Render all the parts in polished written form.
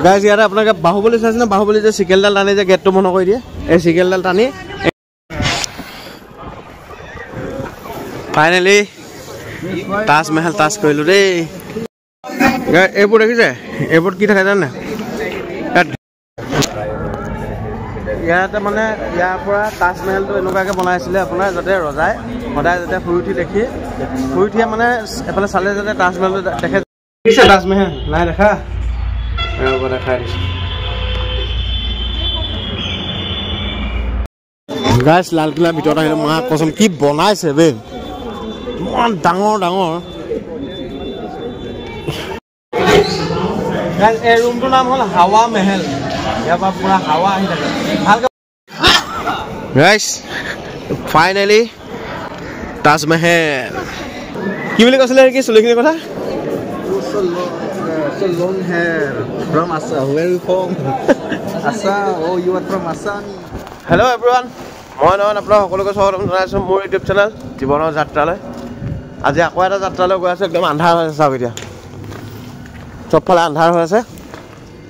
Guys ইয়াতে আপোনালোকে বাহুবলী চাইছে না বাহুবলী যে চিকেলডাল টানি যে গেটটো বন্ধ কৰি দিয়ে এই চিকেলডাল টানি ফাইনেলি তাজমহল টাচ কৰিলোঁ দেই এইবোৰ দেখিছে এইবোৰ কি থাকে জানে ইয়াতে মানে ইয়াৰ পৰা তাজমহলটো এনেকুৱাকৈ বনাইছিলে আপোনাৰ যাতে ৰজাই সদায় যাতে শুই উঠি দেখি শুই উঠিয়ে মানে এফালে চালে যাতে তাজমহলটো দেখে দেখিছে তাজমহল নাই দেখা দেখাই দিছোঁ গাইজ লালকিল্লাৰ ভিতৰত আহিলে মা কচম কি বনাইছে বে ইমান ডাঙৰ ডাঙৰ এই ৰুমটোৰ নাম হ'ল হাৱা মেহেল ইয়াৰ পৰা পুৰা হাৱা আহি থাকে ভালকৈ গাইজ ফাইনেলি তাজমহল কি বুলি কৈছিলে কি চুলিখিনিৰ কথা long hair from Assam. Where are you from? Assam. Oh, you are from Assam. Hello everyone. মই নহয় আপোনাৰ সকলোকে স্বাগতম জনাইছোঁ মোৰ ইউটিউব চেনেল জীৱনৰ যাত্ৰালৈ আজি আকৌ এটা যাত্ৰালৈ গৈ আছোঁ একদম আন্ধাৰ হৈ আছে চাওক এতিয়া চবফালে আন্ধাৰ হৈ আছে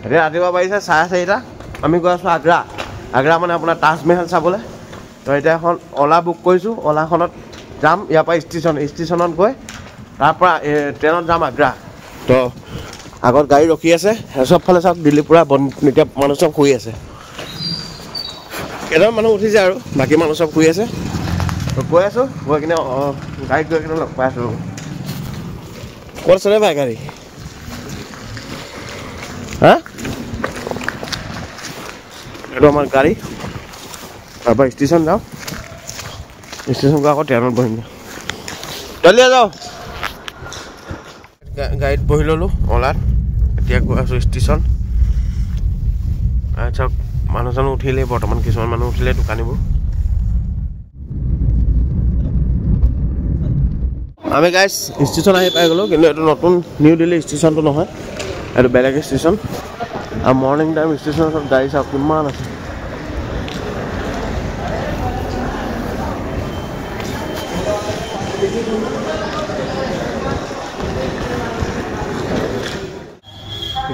এতিয়া ৰাতিপুৱা বাজিছে 4:30 আমি গৈ আছোঁ আগ্ৰা মানে আপোনাৰ তাজমহল চাবলৈ তো এতিয়া এখন অলা বুক কৰিছোঁ অলাখনত যাম ইয়াৰ পৰা ষ্টেচনত গৈ তাৰ পৰা ট্ৰেইনত যাম আগ্ৰা তো আগত গাড়ী ৰখি আছে চবফালে চাওক দিল্লী পুৰা এতিয়া মানুহ চব শুই আছে কেইটামান মানুহ উঠিছে আৰু বাকী মানুহ চব শুই আছে গৈ আছোঁ গৈ কিনে গাড়ীত গৈ কিনে লগ পাই আছোঁ ক'ত চলে ভাই গাড়ী হা এইটো আমাৰ গাড়ী তাৰপৰা ষ্টেচন যাওঁ ষ্টেচন গৈ আকৌ ট্ৰেইনত বহিম জলদি যাওঁ গাড়ীত বহি ল'লোঁ অলাত এতিয়া গৈ আছোঁ ষ্টেচন আচ্ছা মানুহ চানুহ উঠিলে বৰ্তমান কিছুমান মানুহ উঠিলে দোকানীবোৰ আমি গাইজ ষ্টেচন আহি পাই গ'লোঁ কিন্তু এইটো নতুন নিউ দিল্লী ষ্টেচনটো নহয় এইটো বেলেগ ষ্টেচন আৰু মৰ্ণিং টাইম ষ্টেচনত গাড়ী চাওক কিমান আছে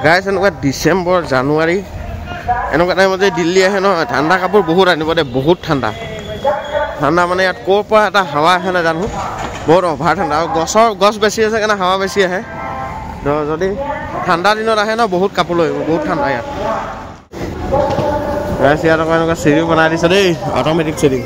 গাইজ এনেকুৱা ডিচেম্বৰ জানুৱাৰী এনেকুৱা টাইমত যে দিল্লী আহে নহয় ঠাণ্ডা কাপোৰ বহুত আনিব দে বহুত ঠাণ্ডা মানে ইয়াত ক'ৰ পৰা এটা হাৱা আহে নাজানো বহুত অভাৰ ঠাণ্ডা আৰু গছ বেছি আছে কাৰণে হাৱা বেছি আহে তো যদি ঠাণ্ডা দিনত আহে ন বহুত কাপোৰ লৈ আহিব বহুত ঠাণ্ডা ইয়াত গাইজ ইয়াত আকৌ এনেকুৱা চিৰি বনাই দিছে দেই অট'মেটিক চিৰি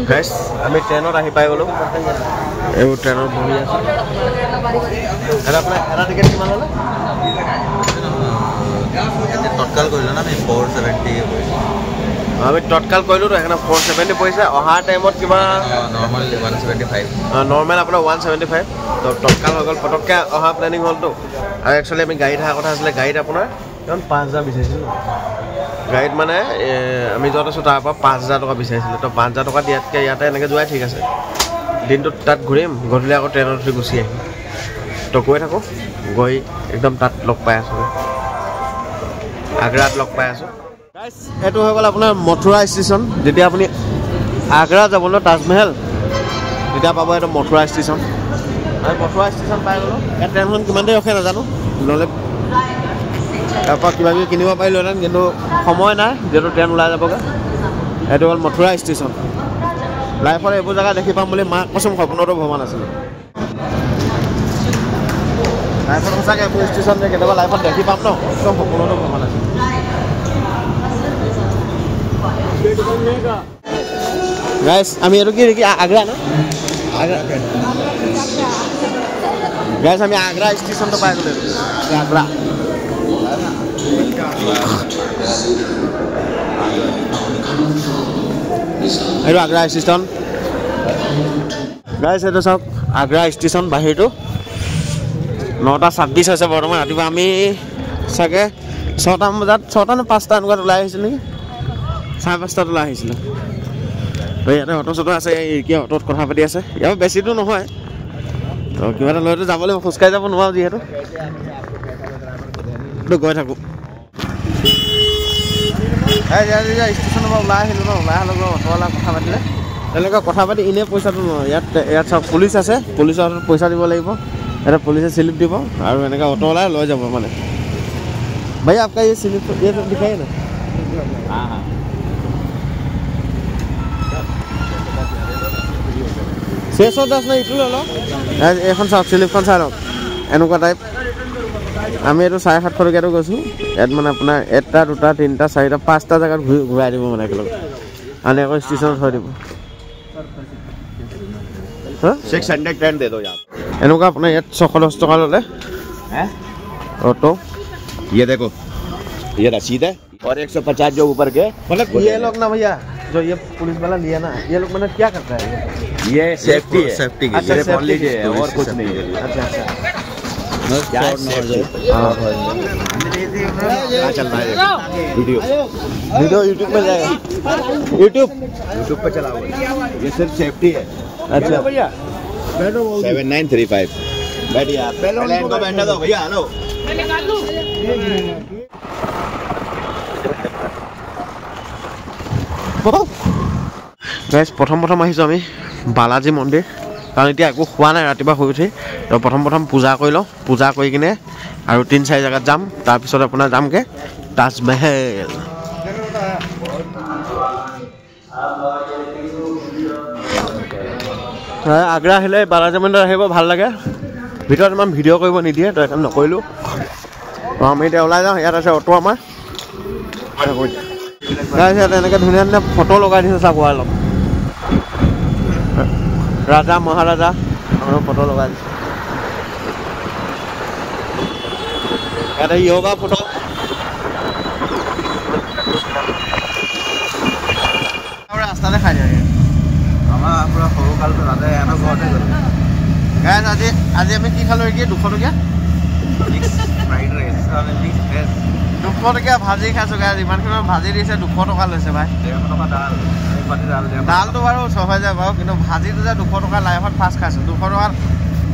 গাইজ আমি ট্ৰেইনত আহি পাই গ'লোঁ এইবোৰ ট্ৰেইনত বহি আছোঁ আপোনাৰ এটা টিকেট কিমান হ'লে তৎকাল কৰিলোঁ না আমি 470 আমি তৎকাল কৰিলোঁ তো সেইকাৰণে 470 পৰিছে অহা টাইমত কিবা নৰ্মেল 175 নৰ্মেল আপোনাৰ 175 তো তৎকাল হৈ গ'ল পটককৈ অহা প্লেনিং হ'লতো আৰু একচুৱেলি আমি গাড়ীত অহা কথা আছিলে গাড়ীত আপোনাৰ কিমান 5,000 বিচাৰিছিলোঁ গাড়ীত মানে আমি য'ত আছোঁ তাৰ পৰা 5,000 টকা বিচাৰিছিলোঁ তো 5,000 টকা দিয়াতকৈ ইয়াতে এনেকৈ যোৱাই ঠিক আছে দিনটোত তাত ঘূৰিম গধূলি আকৌ ট্ৰেইনত উঠি গুচি আহিম তো গৈ থাকোঁ গৈ একদম তাত লগ পাই আছোঁ আগ্ৰাত লগ পাই আছোঁ গাইজ এইটো হৈ গ'ল আপোনাৰ মথুৰা ষ্টেচন যেতিয়া আপুনি আগ্ৰা যাব ন তাজমহল তেতিয়া পাব এইটো মথুৰা ষ্টেচন আৰু মথুৰা ষ্টেচন পাই গ'লোঁ ইয়াত ট্ৰেইনখন কিমান দেৰি ৰখে নাজানো নহ'লে তাৰপৰা কিবা কিবি কিনিব পাৰিলোহেঁতেন কিন্তু সময় নাই যিহেতু ট্ৰেইন ওলাই যাবগৈ এইটো হ'ল মথুৰা ষ্টেচন লাইফত এইবোৰ জেগা দেখি পাম বুলি মাক কচোন সপোনতো ভবা নাছিলোঁ লাইফত সঁচাকৈ এইবোৰ ষ্টেচন যে কেতিয়াবা লাইফত দেখি পাম ন একদম সপোনতো ভবা নাছিলোঁ গাইজ আমি এইটো কি দেখি আগ্ৰা ন গাইজ আমি আগ্ৰা ষ্টেচনটো পাই গ'লোঁ আগ্ৰা এইটো আগ্ৰা ষ্টেচন গাইজ এইটো চাওক আগ্ৰা ষ্টেচন বাহিৰটো 9:26 হৈছে বৰ্তমান ৰাতিপুৱা আমি চাগে 6টা বজাত 6টা নে 5টা এনেকুৱাত ওলাই আহিছিলোঁ নেকি 5:30 ওলাই আহিছিলোঁ তো ইয়াতে অটো চটো আছে কি অটোত কথা পাতি আছে ইয়াৰ বেছি দূৰ নহয় তো কিবা এটা লৈতো যাবলৈ খোজকাঢ়ি যাব নোৱাৰোঁ যিহেতু গৈ থাকোঁ ষ্টেচনৰ পৰা ওলাই আহিলোঁ ন ওলাই আহিলোঁ অটোৱালা কথা পাতিলে তেনেকুৱা কথা পাতি এনেই পইচাটো নহয় ইয়াত চব পুলিচ আছে পুলিচৰ হাতত পইচা দিব লাগিব এটা পুলিচে স্লিপ দিব আৰু এনেকৈ অটোৱালাই লৈ যাব মানে भैया आपका ये स्लिप ये सब दिखाइए ना हाँ हाँ शेष दस ना इटू लो এখন চাওক স্লিপখন চাই লওক এনেকুৱা টাইপ আমি এইটো 750 টকাটো গৈছোঁ ইয়াত মানে আপোনাৰ 1টা 2টা 3টা 4টা 5টা জেগাত ঘূৰাই দিব মানে একেলগে আনি আকৌ ষ্টেচনত থৈ দিব 610 दे दो यार এনেকুৱা আপোনাৰ ইয়াত 610 টকা ল'লে ऑटो ये देखो ये रसीद है और 150 जो ऊपर के मतलब ये लोग ना भैया जो ये पुलिस वाला लिया ना ये लोग मतलब क्या करता है ये सेफ्टी है सेफ्टी के अच्छा सेफ्टी है और कुछ नहीं है अच्छा अच्छा चल रहा है वीडियो यूट्यूब पे जाएगा यूट्यूब पे चला हुआ ये सिर्फ सेफ्टी है अच्छा भैया 7935 बैठिए आप पहले इनको बैठने दो भैया हेलो গাইজ প্ৰথম আহিছোঁ আমি বালাজী মন্দিৰ কাৰণ এতিয়া একো খোৱা নাই ৰাতিপুৱা শুই উঠি তো প্ৰথম পূজা কৰি লওঁ পূজা কৰি কিনে আৰু 3-4 জেগাত যাম তাৰপিছত আপোনাৰ যামগৈ তাজমহল আগ্ৰা আহিলে বালাজী মন্দিৰ আহিব ভাল লাগে ভিতৰত ইমান ভিডিঅ' কৰিব নিদিয়ে তো সেইকাৰণে নকৰিলোঁ আমি এতিয়া ওলাই যাওঁ ইয়াত আছে অটো আমাৰ ইয়াত এনেকৈ ধুনীয়া ধুনীয়া ফটো লগাই দিছে চাব অলপ ৰাজা মহাৰাজা ফটো লগাই দিছে ইয়াতে য়োগা ফটো ৰাস্তাতে খাই দিয়ে আমাৰ পুৰা সৰু কালটো ৰাজা আমাৰ ঘৰতে গ'ল গাইজ আজি আমি কি খালোঁ এতিয়া 200 টকীয়া ফ্ৰাইড ৰাইচ 200 টকীয়া ভাজি খাইছোঁ গাইজ ইমানখিনি ভাজি দিছে 200 টকা লৈছে ভাই 150 টকা দালটো বাৰু চব হৈ যায় বাৰু কিন্তু ভাজিটো যে 200 টকা লাইফত ফাৰ্ষ্ট খাইছোঁ 200 টকাত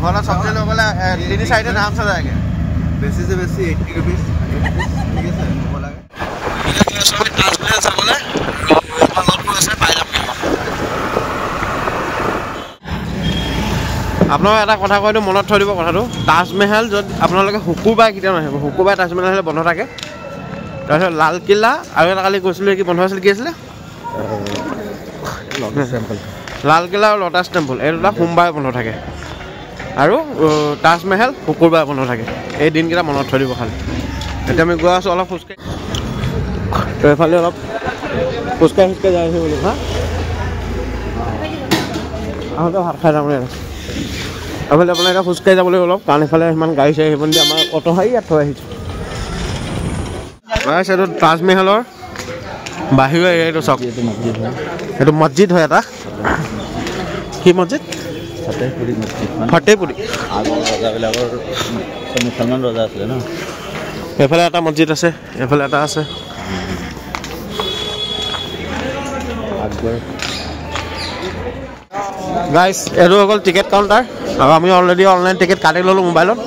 ঘৰত চব্জি লৈ গ'লে 3-4টা দাম চাই যায়গৈ বেছি যে বেছি 80 रुपीस ঠিক আছে হ'ব লাগে তাজমহল চাবলৈ আপোনালোকে এটা কথা কৈ দিওঁ মনত থৈ দিব কথাটো তাজমহল য'ত আপোনালোকে শুকুৰবাৰে কেতিয়াও নাহিব শুকুৰবাৰে তাজমহল আহিলে বন্ধ থাকে তাৰপিছত লালকিল্লা আৰু এটা কালি কৈছিলোঁ কি বন্ধ আছিল কি আছিলে লালকিল্লা আৰু লটাছ টেম্পল এই দুটা সোমবাৰে বন্ধ থাকে আৰু তাজমহল শুকুৰবাৰে বন্ধ থাকে এই দিনকেইটা মনত থৈ দিব খালি এতিয়া আমি গৈ আছোঁ অলপ খোজকাঢ়ি তো এইফালে অলপ খোজকাঢ়ি যাই আছোঁ বোলো হা আহোঁতে ভাত খাই যাম বুলি এইফালে আপোনাৰ এতিয়া খোজকাঢ়ি যাবলৈ অলপ কাৰণ এইফালে সিমান গাড়ী চাড়ী আহিব নিদিয়ে আমাৰ অটো হাৰি ইয়াত থৈ আহিছোঁ এইটো তাজমহলৰ বাহিৰৰ এৰিয়াটো চাওক এইটো মছজিদ হয় এটা কি মছজিদ ফতেহপুৰী মুছলমান ৰজা আছিলে ন এইফালে এটা মছজিদ আছে এইফালে এটা আছে গাইজ এইটো হৈ গ'ল টিকেট কাউণ্টাৰ আৰু আমি অলৰেডি অনলাইন টিকেট কাটি ল'লোঁ মোবাইলত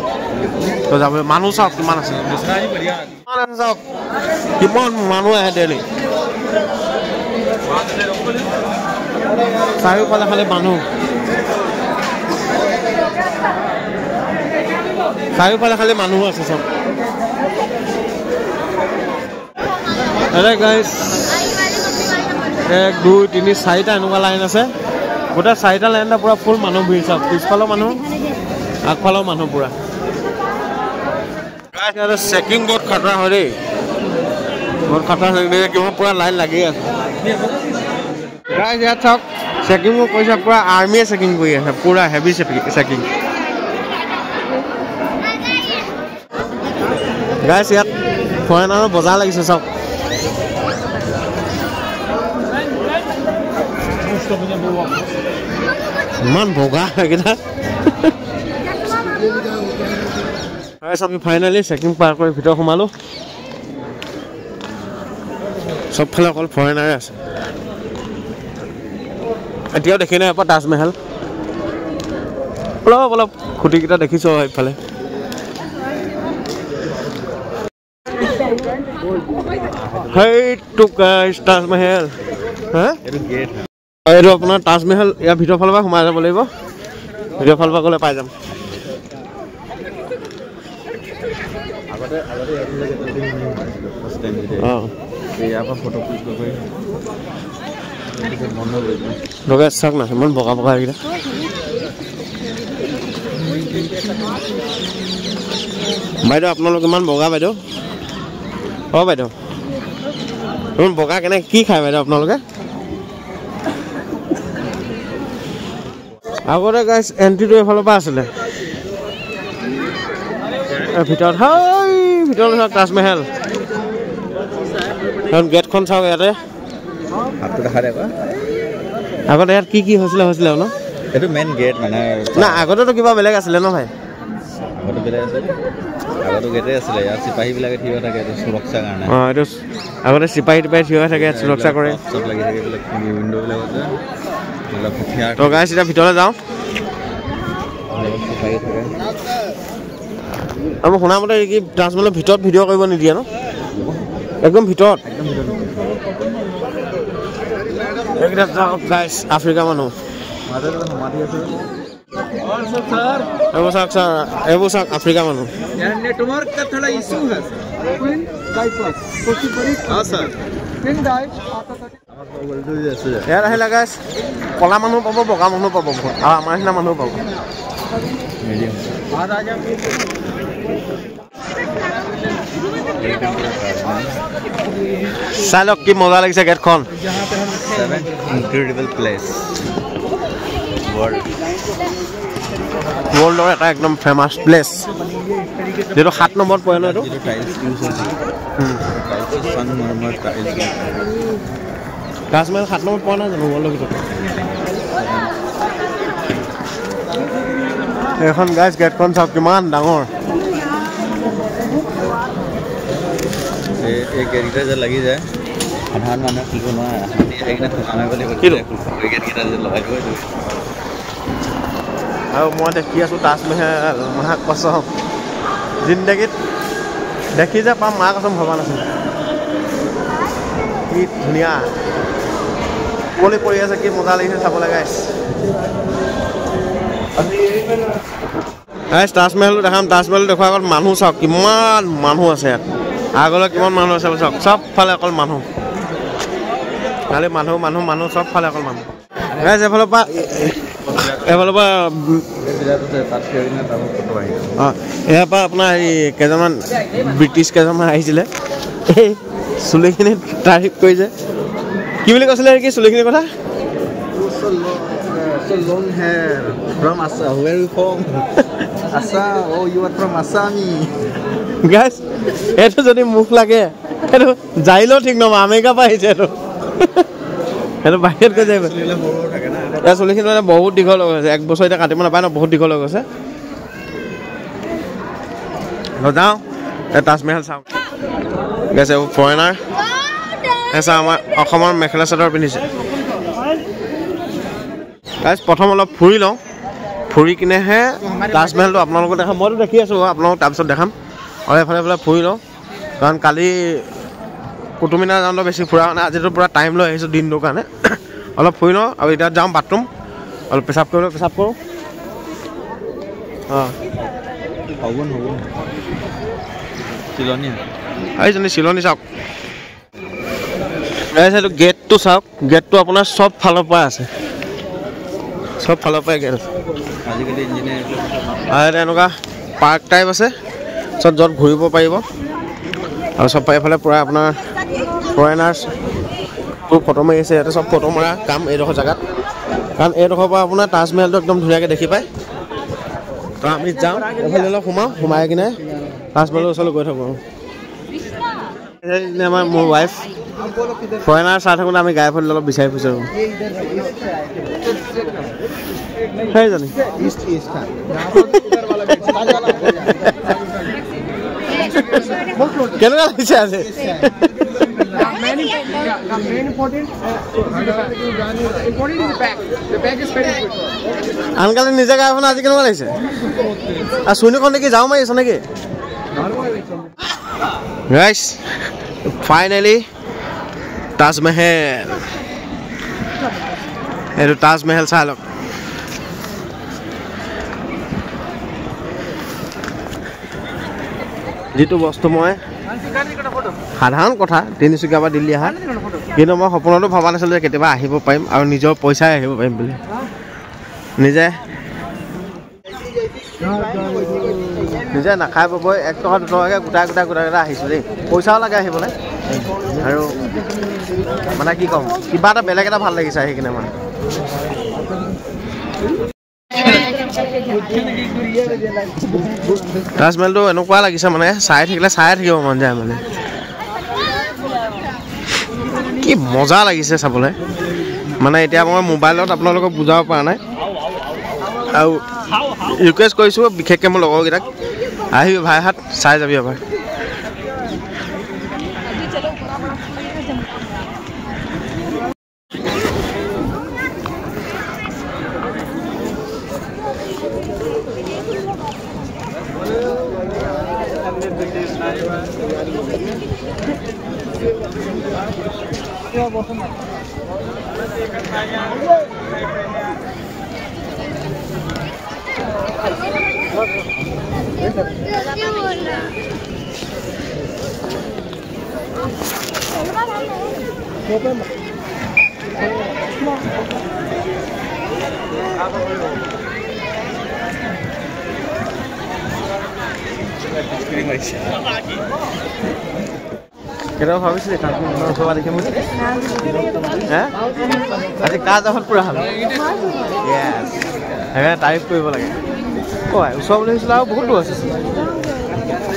তো যাব মানুহ চাওক কিমান আছে চাওক কিমান মানুহ আহে ডেইলি চাৰিওফালে খালি মানুহ চাৰিওফালে খালি মানুহ আছে চব গাইজ 1 2 3 4টা এনেকুৱা লাইন আছে গোটেই 4টা লাইনটা পুৰা ফুল মানুহ ভিৰ চাওক পিছফালেও মানুহ আগফালেও মানুহ পুৰা চেকিং বহুত খাতৰা হয় দেই বহুত খাতৰা হৈ কিমান পুৰা লাইন লাগি আছে গাইজ ইয়াত চাওক চেকিঙো কৰিছে পুৰা আৰ্মিয়ে চেকিং কৰি আছে পুৰা হেভি চেকিং গাইজ ইয়াত ফৰেনাৰৰ বজাৰ লাগিছে চাওক ইমান বগা এইকেইটা আমি ফাইনেলি চেকিং পাৰ কৰি ভিতৰত সোমালোঁ চবফালে অকল ফৰেনাৰে আছে এতিয়াও দেখি নাই তাজমহল অলপ অলপ খুঁটিকেইটা দেখিছোঁ এইফালে সেইটো তাজমহল হা এইটো গেট এইটো আপোনাৰ তাজমহল ইয়াৰ ভিতৰ ফালৰ পৰা সোমাই যাব লাগিব ভিতৰ ফালৰ পৰা গ'লে পাই যাম ফটো ক্লিক কৰি লগাই চাওক না ইমান বগা বগা এইকেইটা বাইদেউ আপোনালোক ইমান বগা বাইদেউ অ বাইদেউ ইমান বগা কেনেকৈ কি খায় বাইদেউ আপোনালোকে আগতে গাইছ এণ্ট্ৰিটো এইফালৰ পৰা আছিলে ভিতৰত ভিতৰত চাওক তাজমহল গেটখন চাওক ইয়াতে আগতে ইয়াত কি হৈছিলে ন এইটো মেইন গেট মানে না আগতেতো কিবা বেলেগ আছিলে ন ভাই আগতে বেলেগ আছিলে আগতে গেটে আছিলে ইয়াত চিপাহীবিলাকে থিয় হৈ থাকে সুৰক্ষাৰ কাৰণে এইটো আগতে চিপাহী থিয় হৈ থাকে সুৰক্ষা কৰে চব লাগি থাকে উইণ্ড'বিলাকত তো গাইছ এতিয়া ভিতৰলৈ যাওঁ আৰু মই শুনামতে কি তাজমহলৰ ভিতৰত ভিডিঅ' কৰিব নিদিয়ে ন একদম ভিতৰত এইকেইটা চাওক গাইছ আফ্ৰিকা মানুহ এইবোৰ চাওক আফ্ৰিকা মানুহ नेटवर्क का थोड़ा इशू है ইয়াত আহিলে গাইছ কলা মানুহ পাব বগা মানুহ পাব বহুত আৰু আমাৰ নিচিনা মানুহ পাব চাই লওক কি মজা লাগিছে গেটখন ইনক্ৰেডিবল প্লেচ ৱৰ্ল্ডৰ এটা একদম ফেমাছ প্লেচ যেটো 7 নম্বৰত পৰে ন এইটো তাজমহল 7 নম্বৰত পোৱা নাই জানো ৱৰ্ল্ডৰ ভিতৰত এখন গাইছ গেটখন চাওক কিমান ডাঙৰ এই গেটকেইটা যে লাগি যায় সাধাৰণ মানুহে কি কৰিব নোৱাৰে আৰু মই দেখি আছোঁ তাজমহল মহা কসম জিন্দগীত দেখি যে পাম মা কসম ভবা নাছিল কি ধুনীয়া কুঁৱলী পৰি আছে কি মজা লাগিছে চাবলৈ গাইছ তাজমহলটো দেখাম তাজমহল দেখুৱাৰ আগত মানুহ চাওক কিমান মানুহ আছে ইয়াত আগলৈ কিমান মানুহ আছে চাওক চবফালে অকল মানুহ খালি মানুহ চবফালে অকল মানুহ গাইছ এইফালৰ পৰা ইয়াৰ পৰা আপোনাৰ হেৰি কেইজনমান ব্ৰিটিছ কেইজনমান আহিছিলে এই চুলিখিনি তাৰিফ কৰিছে কি বুলি কৈছিলে কি চুলিখিনিৰ কথা So long hair from Assam. Where are you from? Assam. Oh, you are from Assami. Guys, এইটো যদি মুখ লাগে এইটো যাইলেও ঠিক নহয় আমেৰিকা পৰা আহিছে এইটো সেইটো বাহিৰত গৈ যায় ইয়াৰ চুলিখিনি মানে বহুত দীঘল হৈ গৈছে 1 বছৰ এতিয়া কাটিব নাপায় ন বহুত দীঘল হৈ গৈছে যাওঁ তাজমহল চাওঁ গেছে ফৰেনাৰ এছা আমাৰ অসমৰ মেখেলা চাদৰ পিন্ধিছে গাইছ প্ৰথম অলপ ফুৰি লওঁ ফুৰি কিনেহে তাজমহলটো আপোনালোকক দেখাম মইতো দেখি আছোঁ আপোনালোকক তাৰপিছত দেখাম আৰু এফালে ফুৰি লওঁ কাৰণ কালি কুটুমিনাৰ যাওঁতে বেছি ফুৰা মানে আজিতো পূৰা টাইম লৈ আহিছোঁ দিনটোৰ কাৰণে অলপ ফুৰি লওঁ আৰু এতিয়া যাওঁ বাথৰুম অলপ পেচাব কৰোঁ অঁ চিলনী চাওক এইটো গেটটো চাওক গেটটো আপোনাৰ চব ফালৰ পৰা আছে চব ফালৰ পৰাই গেট আছে আৰু এনেকুৱা পাৰ্ক টাইপ আছে চব য'ত ঘূৰিব পাৰিব আৰু চব এইফালে পূৰা আপোনাৰ ফৰেনাৰ্ছ ফটো মাৰি আছে ইয়াতে চব ফটো মৰা কাম এইডোখৰ জেগাত কাৰণ এইডোখৰ পৰা আপোনাৰ তাজমহলটো একদম ধুনীয়াকৈ দেখি পায় তো আমি যাওঁ এইফালে অলপ সোমাই কিনে তাজমহলৰ ওচৰলৈ গৈ থাকোঁ আমাৰ মোৰ ৱাইফ ফৰেনাৰ চাই থাকোঁতে আমি গাই ফুৰিলে অলপ বিচাৰি ফুৰিছোঁ সেইজনী কেনেকুৱা লাগিছে আজি আনকালে নিজে গাই ফুৰা আজি কেনেকুৱা লাগিছে আৰু চুনীখন দেখি যাওঁ মাৰি আছ নেকি গাইছ ফাইনেলি তাজমহল এইটো তাজমহল চাই লওক যিটো বস্তু মই সাধাৰণ কথা তিনিচুকীয়াৰ পৰা দিল্লী অহা কিন্তু মই সপোনতো ভবা নাছিলোঁ যে কেতিয়াবা আহিব পাৰিম আৰু নিজৰ পইচাই আহিব পাৰিম বুলি নিজে নাখাই পাবই 1 টকা 2 টকাকৈ গোটাই আহিছোঁ দেই পইচাও লাগে আহিবলৈ আৰু মানে কি ক'ম কিবা এটা বেলেগ এটা ভাল লাগিছে আহি কিনে মানে তাজমহলটো এনেকুৱা লাগিছে মানে চাই থাকিব মন যায় মানে কি মজা লাগিছে চাবলৈ মানে এতিয়া মই মোবাইলত আপোনালোকক বুজাব পৰা নাই আৰু ৰিকুৱেষ্ট কৰিছোঁ বিশেষকৈ মোৰ লগৰকেইটাক আহিবি ভাইহাত চাই যাবি এবাৰ কেতিয়াবা ভাবিছিলি ওচৰ দেখি মোৰ আজি কা জাফত পুৰা হ'ল সেইকাৰণে তাৰিফ কৰিব লাগে কয় ওচৰ বুলি ভাবিছিলোঁ আৰু বহুত দূৰ আছে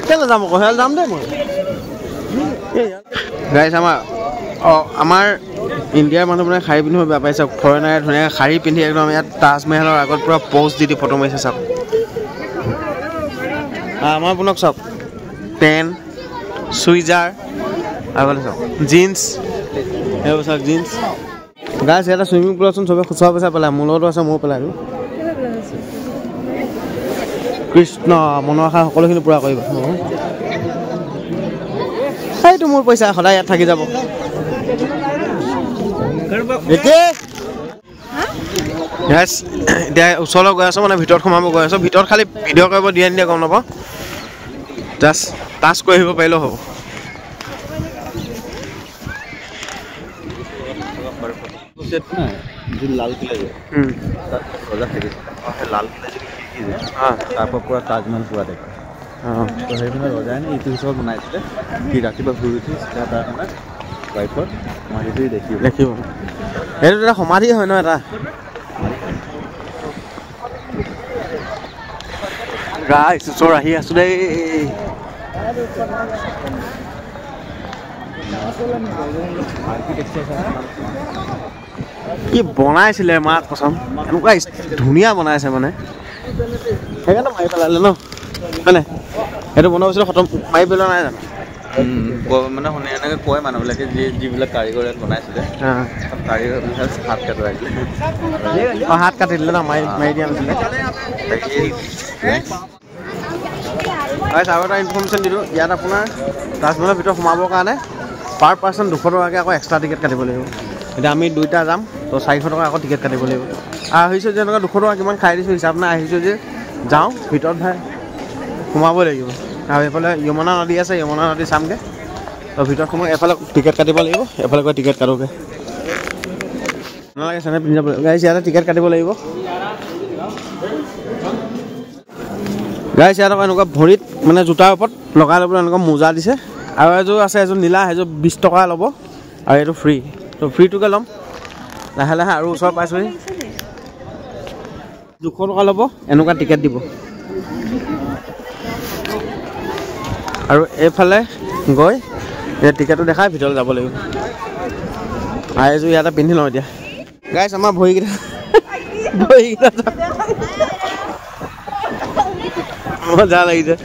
কেলৈ যাম আকৌ সেয়া যাম দেই মই গাইছ আমাৰ ইণ্ডিয়াৰ মানুহবোৰে শাৰী পিন্ধিব বেয়া পাইছে ফৰেনাৰে ধুনীয়াকৈ শাৰী পিন্ধি একদম ইয়াত তাজমহলৰ আগত পুৰা প'জ দি ফটো মাৰিছে চাওক আমাৰ আপোনাক চাওক পেণ্ট চুইজাৰ আগতে চাওক জিন্স এইবোৰ চাওক জিন্স গাইছ এটা চুইমিং পুল আছোন চবে খুচুৰা পইচা পেলাই মোৰ লগতো আছে ময়ো পেলাই দিওঁ কৃষ্ণ মনৰ আশা সকলোখিনি পূৰা কৰিবা সেইটো মোৰ পইচা সদায় ইয়াত থাকি যাব এতিয়া ওচৰলৈ গৈ আছোঁ মানে ভিতৰত সোমাব গৈ আছোঁ ভিতৰত খালি ভিডিঅ' কৰিব দিয়ে নিদিয়ে গম নাপাওঁ জাষ্ট টাচ কৰি আহিব পাৰিলেও হ'ব লালকিল্লা যে ৰজা থাকিছে লালকিল্লা যদি তাৰপৰা পুৰা তাজমহল পুৰা দেখে তো সেইখিনি ৰজাই নে ইটো হিচাপত বনাইছিলে সি ৰাতিপুৱা শুই উঠি চিধা তাৰ মানে ৱাইফত সমাধিটো দেখিব এইটো এটা সমাধি হয় ন এটা গাইছ ওচৰ আহি আছোঁ দেই কি বনাইছিলে মাক কচম এনেকুৱা ধুনীয়া বনাইছে মানে সেইকাৰণে মাৰি পেলালে ন হয়নে সেইটো বনোৱা খতম মাৰি পেলোৱা নাই জানো মানে শুনে এনেকৈ কয় মানুহবিলাকে যিবিলাক কাৰিকৰ ইয়াত বনাইছিলে কাৰিকৰবিলাক হাত কাটোৱাইছিলে হাত কাটি দিলে ন মাৰি দিয়া নাছিলে আৰু এটা ইনফৰ্মেশ্যন দিলোঁ ইয়াত আপোনাৰ তাজমহলৰ ভিতৰত সোমাবৰ কাৰণে পাৰ পাৰ্চন 200 টকাকৈ আকৌ এক্সট্ৰা টিকেট কাটিব লাগিব এতিয়া আমি 2টা যাম তো 400 টকা আকৌ টিকেট কাটিব লাগিব আহিছোঁ যে এনেকুৱা 200 টকা কিমান খাই দিছোঁ হিচাপ নাই আহিছোঁ যে যাওঁ ভিতৰত ভাই সোমাব লাগিব আৰু এইফালে যমুনা নদী আছে যমুনা নদী চামগৈ তো ভিতৰত সোমাই এফালে টিকেট কাটিব লাগিব এফালে গৈ টিকেট কাটোগৈ নালাগে চেনে পিন্ধি যাব লাগিব গাইছ ইয়াতে টিকেট কাটিব লাগিব গাইছ ইয়াত এনেকুৱা ভৰিত মানে জোতাৰ ওপৰত লগাই ল'বলৈ এনেকুৱা মোজা দিছে আৰু এযোৰ আছে এযোৰ নীলা সেইযোৰ 20 টকা ল'ব আৰু এইটো ফ্ৰী তো ফ্ৰীটোকে ল'ম লাহে লাহে আৰু ওচৰ পাইছোঁহি 200 টকা ল'ব এনেকুৱা টিকেট দিব আৰু এইফালে গৈ এই টিকেটটো দেখাই ভিতৰলৈ যাব লাগিব আৰু এযোৰ ইয়াতে পিন্ধি লওঁ এতিয়া গাইছ আমাৰ ভৰিকেইটা মজা লাগিছে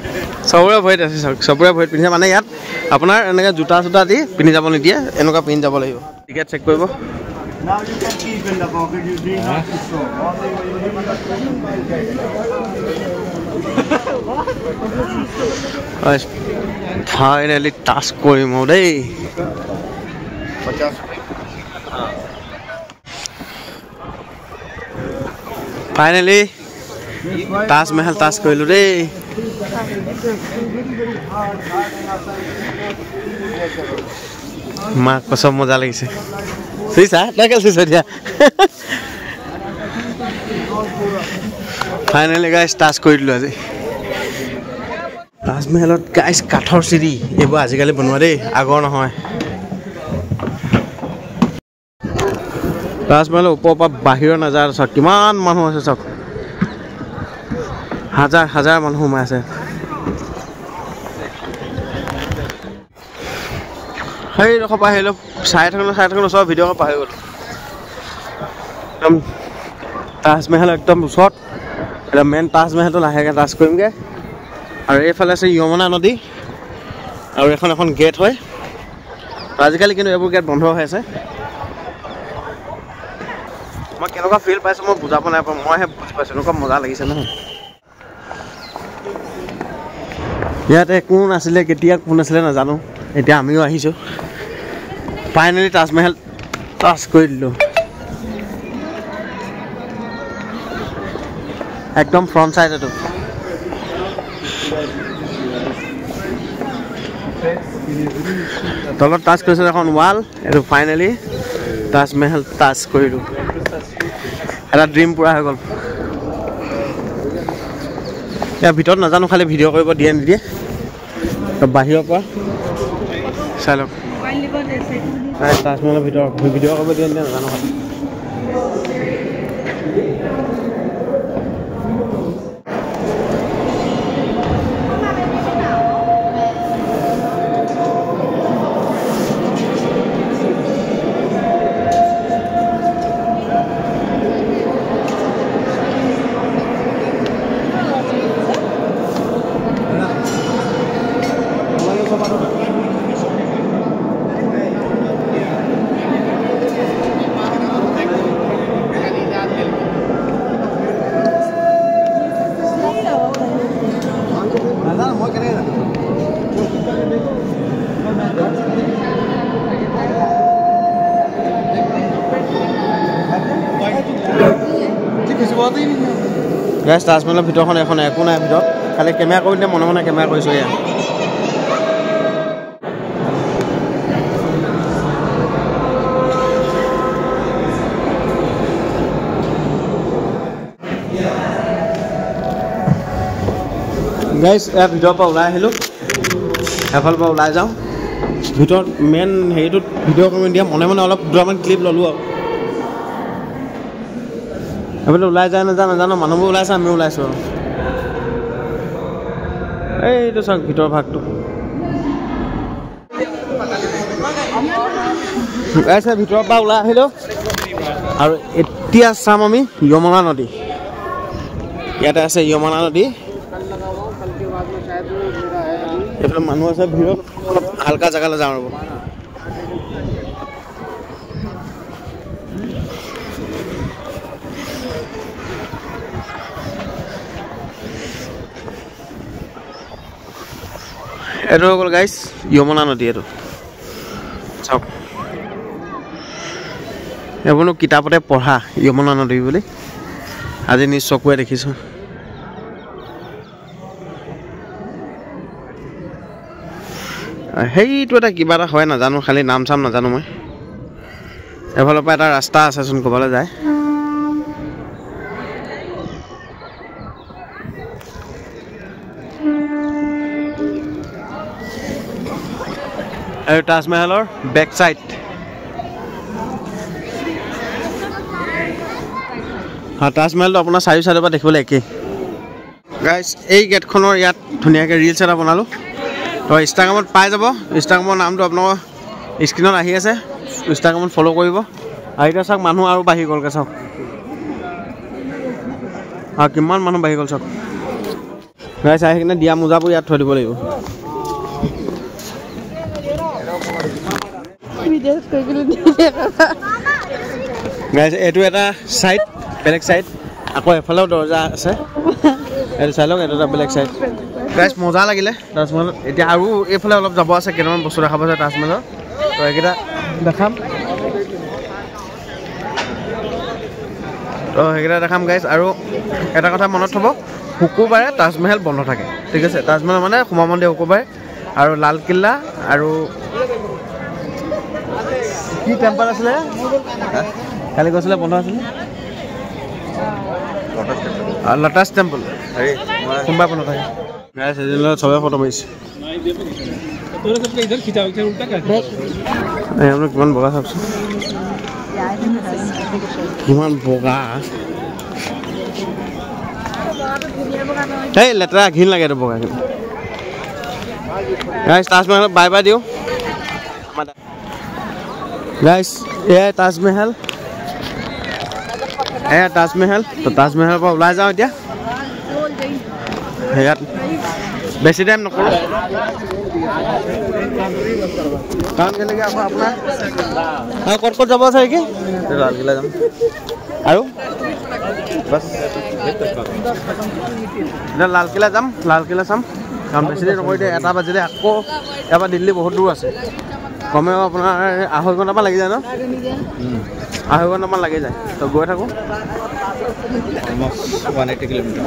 চবৰে ভৰিত আছে চাওক চবৰে ভৰিত পিন্ধিছে মানে ইয়াত আপোনাৰ এনেকৈ জোতা চোতা দি পিন্ধি যাব নিদিয়ে এনেকুৱা পিন্ধি যাব লাগিব টিকেট চেক কৰিব ফাইনেলি টাচ কৰিম দেই ফাইনেলি তাজমহল টাচ কৰিলোঁ দেই। মাক কচম মজা লাগিছে। চুইছা তই কেলে চুইছ এতিয়া? ফাইনেলি গাইজ টাচ কৰি দিলোঁ আজি। তাজমহলত গাইজ কাঠৰ চিৰি এইবোৰ আজিকালি বনোৱা দেই, আগৰ নহয়। তাজমহলৰ ওপৰৰ পৰা বাহিৰৰ নাজাৰা চাওক, কিমান মানুহ আছে চাওক, হাজাৰ হাজাৰ মানুহ সোমাই আছে। সেইডোখৰ পৰা আহিলোঁ, চাই থাকোঁ চব ভিডিঅ' পাহৰি গ'লোঁ। একদম তাজমহল একদম ওচৰত, এতিয়া মেইন তাজমহলটো লাহেকৈ টাচ কৰিমগৈ। আৰু এইফালে আছে যমুনা নদী, আৰু এখন গেট হয়। আজিকালি কিন্তু এইবোৰ গেট বন্ধ হৈ আছে। মই কেনেকুৱা ফিল পাইছোঁ মই বুজাব নাই পাৰোঁ, মইহে বুজি পাইছোঁ, এনেকুৱা মজা লাগিছে নহয়। ইয়াতে কোন আছিলে, কেতিয়া কোন আছিলে নাজানো, এতিয়া আমিও আহিছোঁ। ফাইনেলি তাজমহল টাচ কৰি দিলোঁ। একদম ফ্ৰণ্ট চাইড এইটো। তলত টাচ কৰিছে এখন ৱাল, এইটো ফাইনেলি তাজমহল টাচ কৰিলোঁ। এটা ড্ৰিম পূৰা হৈ গ'ল। ইয়াৰ ভিতৰত নাজানো খালি ভিডিঅ' কৰিব দিয়ে নিদিয়ে, বাহিৰৰ পৰা চাই লওক। তাজমহলৰ ভিতৰত ভিডিঅ' কৰিব দিয়ে নিদিয়ে নাজানো খালি। গাইজ তাজমহলৰ ভিতৰখন এখন একো নাই ভিতৰত, খালি কেমেৰা কৰি দিলে মনে মনে কেমেৰা কৰিছোঁ। এয়া গাইজ ইয়াৰ ভিতৰৰ পৰা ওলাই আহিলোঁ, এফালৰ পৰা ওলাই যাওঁ। ভিতৰত মেইন হেৰিটোত ভিডিঅ' কৰি দিয়া মনে মনে অলপ দুটামান ক্লিপ ল'লোঁ আৰু। এইফালে ওলাই যায় নাজানো, মানুহবোৰ ওলাইছে, আমিও ওলাইছোঁ আৰু। এইটো চাওক ভিতৰৰ ভাগটো। ভিতৰৰ পৰা ওলাই আহিলোঁ আৰু এতিয়া চাম আমি যমুনা নদী। ইয়াতে আছে যমুনা নদী। এইফালে মানুহ আছে ভিৰত, অলপ হালকা জেগালৈ যাওঁ ৰ'ব। এইটো হৈ গ'ল গাইজ যমুনা নদী। এইটো চাওক, এইবোৰনো কিতাপতে পঢ়া যমুনা নদী বুলি, আজি নিজ চকুৱে দেখিছোঁ। সেইটো এটা কিবা এটা হয় নাজানো, খালি নাম চাম নাজানো মই। এফালৰ পৰা এটা ৰাস্তা আছেচোন ক'বলৈ যায়। আৰু তাজমহলৰ বেক চাইড। তাজমহলটো আপোনাৰ চাৰিও চাইডৰ পৰা দেখিবলৈ একেই। গাইজ এই গেটখনৰ ইয়াত ধুনীয়াকৈ ৰিলছ এটা বনালোঁ, তো ইনষ্টাগ্ৰামত পাই যাব। ইনষ্টাগ্ৰামৰ নামটো আপোনালোকৰ স্ক্ৰীণত আহি আছে, ইনষ্টাগ্ৰামত ফ'ল' কৰিব। আৰু এতিয়া চাওক মানুহ আৰু বাঢ়ি গ'লগৈ চাওক, আৰু কিমান মানুহ বাঢ়ি গ'ল চাওক। গাইজ আহি কিনে দিয়া মোজাবোৰ ইয়াত থৈ দিব লাগিব। গাইজ এইটো এটা চাইড, বেলেগ চাইড। আকৌ এফালেও দৰ্জা আছে, এইটো চাই লওক, এইটো এটা বেলেগ চাইড। গাইজ মজা লাগিলে তাজমহল। এতিয়া আৰু এইফালে অলপ যাব আছে, কেইটামান বস্তু দেখাব আছে তাজমহলৰ, তো এইকেইটা দেখাম। তো সেইকেইটা দেখাম গাইজ আৰু এটা কথা মনত থ'ব শুকুৰবাৰে তাজমহল বন্ধ থাকে ঠিক আছে তাজমহল মানে সোমা মন্দিৰ শুকুৰবাৰে আৰু লালকিল্লা আৰু কি টেম্পল আছিলে কালি কৈছিলে বন্ধ আছিলে লটাছ টেম্পল সোমবাৰে বন্ধ থাকে গাইজ এদিন চবে ফটো মাৰিছে কিমান বগা চাওকচোন কিমান বগা এই লেতেৰা ঘিণ লাগে এইটো বগা গাইজ তাজমহল বাই বাই দিওঁ গাইজ এয়াই তাজমহল তো তাজমহলৰ পৰা ওলাই যাওঁ এতিয়া সেয়াত বেছি টাইম নকৰোঁ কাৰণ কেনেকৈ আকৌ আপোনাৰ ক'ত ক'ত যাব আছে কি লালকিল্লা যাম আৰু বাছ এতিয়া লালকিল্লা যাম লালকিল্লা চাম কাৰণ বেছি দেৰি নকৰি দিয়ে 1 বাজিলে আকৌ ইয়াৰ পৰা দিল্লী বহুত দূৰ আছে কমেও আপোনাৰ 2.5 ঘণ্টামান লাগি যায় ন 2.5 ঘণ্টামান লাগি যায় তো গৈ থাকোঁ অলমষ্ট 180 কিলোমিটাৰ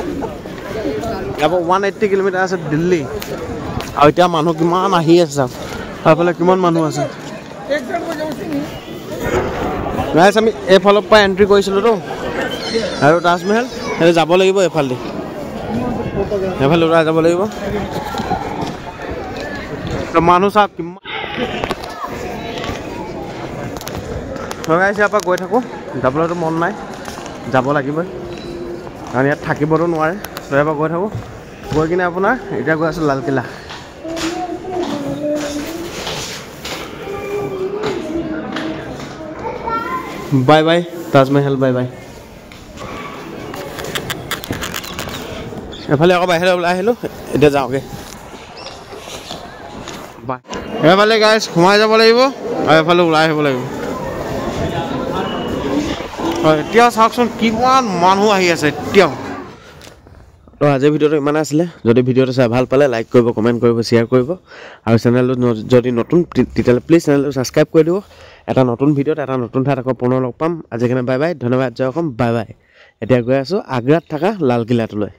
ইয়াৰ পৰা 180 কিলোমিটাৰ আছে দিল্লী আৰু এতিয়া মানুহ কিমান আহি আছে চাওক তাৰফালে কিমান মানুহ আছে গাইজ আমি এইফালৰ পৰা এণ্ট্ৰি কৰিছিলোঁতো আৰু তাজমহল সেইটো যাব লাগিব এইফালেদি এইফালে ওলাই যাব লাগিব মানুহ চাওক কিমান গাইজ ইয়াৰ পৰা গৈ থাকোঁ যাবলৈতো মন নাই যাব লাগিবই কাৰণ ইয়াত থাকিবতো নোৱাৰে তো ইয়াৰ পৰা গৈ থাকোঁ গৈ কিনে আপোনাৰ এতিয়া গৈ আছোঁ Lal Qila bye bye Taj Mahal bye bye এফালে আকৌ বাহিৰত ওলাই আহিলোঁ এতিয়া যাওঁগৈ বাই এফালে গাইজ সোমাই যাব লাগিব আৰু এফালে ওলাই আহিব লাগিব হয় এতিয়া চাওকচোন কিমান মানুহ আহি আছে এতিয়াও তো আজিৰ ভিডিঅ'টো ইমান আছিলে যদি ভিডিঅ'টো চাই ভাল পালে লাইক কৰিব কমেণ্ট কৰিব শ্বেয়াৰ কৰিব আৰু চেনেলটো যদি নতুন তেতিয়াহ'লে প্লিজ চেনেলটো ছাবস্ক্ৰাইব কৰি দিব এটা নতুন ভিডিঅ'ত এটা নতুন ঠাইত আকৌ পুনৰ লগ পাম আজিৰ কাৰণে বাই বাই ধন্যবাদ জয় অসম বাই বাই এতিয়া গৈ আছোঁ আগ্ৰাত থকা লালকিল্লাটোলৈ